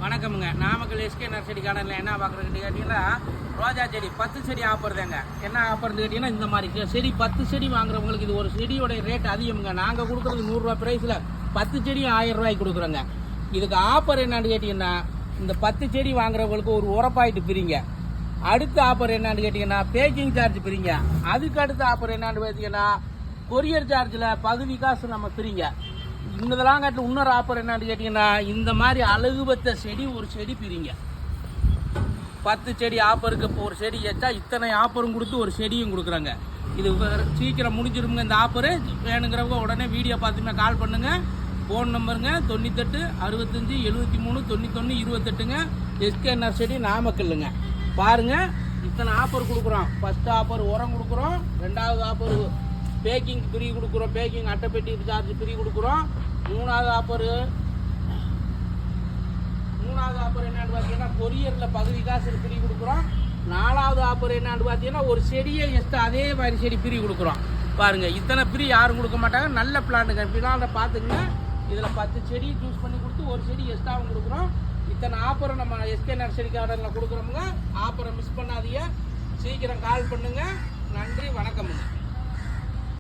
வணக்கமுங்க. Namakkal SK nursery கார்டனில் என்ன பார்க்குறதுன்னு கேட்டிங்கன்னா, ரோஜா செடி 10 செடி ஆஃபர் தாங்க. என்ன ஆஃபர்னு கேட்டிங்கன்னா, இந்த மாதிரி செடி 10 செடி வாங்குறவங்களுக்கு இது ஒரு செடியோட ரேட் அதிகமுங்க. நாங்கள் கொடுக்குறது 100 ரூபா ப்ரைஸில் 10 செடியும் 1000 ரூபாய்க்கு கொடுக்குறோங்க. இதுக்கு ஆஃபர் என்னன்னு கேட்டிங்கன்னா, இந்த 10 செடி வாங்குறவங்களுக்கு ஒரு உரப்பாயிட்டு பிரிங்க. அடுத்த ஆஃபர் என்னன்னு கேட்டிங்கன்னா, பேக்கிங் சார்ஜ் பிரிங்க. அதுக்கு அடுத்த ஆஃபர் என்னன்னு பார்த்தீங்கன்னா, கொரியர் சார்ஜில் பகுதி காசு நம்ம பிரிங்க. இன்னதெல்லாம் காட்டில் இன்னொரு ஆஃபர் என்னன்னு கேட்டிங்கன்னா, இந்த மாதிரி அழகு பத்த செடி ஒரு செடி பிரிங்க. 10 செடி ஆஃபருக்கு இப்போ ஒரு செடி வச்சா இத்தனை ஆஃபரும் கொடுத்து ஒரு செடியும் கொடுக்குறாங்க. இது சீக்கிரம் முடிஞ்சிருங்க இந்த ஆஃபரு. வேணுங்கிறவங்க உடனே வீடியோ பார்த்துமே கால் பண்ணுங்கள். ஃபோன் நம்பருங்க 98 65 73 91 28ங்க. எஸ்கே நர்சரி நாமக்கல்லுங்க. பாருங்கள், இத்தனை ஆஃபர் கொடுக்குறோம். ஃபஸ்ட் ஆஃபர் உரம் கொடுக்குறோம். ரெண்டாவது ஆஃபர் பேக்கிங் ஃப்ரீ கொடுக்குறோம். பேக்கிங் அட்டைப்பெட்டி சார்ஜ் ஃப்ரீ கொடுக்குறோம். மூணாவது ஆஃபர் என்னன்னு பார்த்தீங்கன்னா, கொரியரில் பகுதி காசு ஃப்ரீ கொடுக்குறோம். நாலாவது ஆஃபர் என்னன்னு பார்த்தீங்கன்னா, ஒரு செடியை எக்ஸ்ட்ரா அதே மாதிரி செடி ஃப்ரீ கொடுக்குறோம். பாருங்கள், இத்தனை ஃப்ரீ யாரும் கொடுக்க மாட்டாங்க. நல்ல பிளான்ட்டுங்க. பின்னால் பார்த்துங்க, இதில் 10 செடி சூஸ் பண்ணி கொடுத்து ஒரு செடி எக்ஸ்ட்ராவும் கொடுக்குறோம். இத்தனை ஆஃபரை நம்ம எஸ்கே நர்சரி கார்டனில் கொடுக்குறோமுங்க. ஆஃபரை மிஸ் பண்ணாதீங்க. சீக்கிரம் கால் பண்ணுங்கள். நன்றி, வணக்கமுங்க.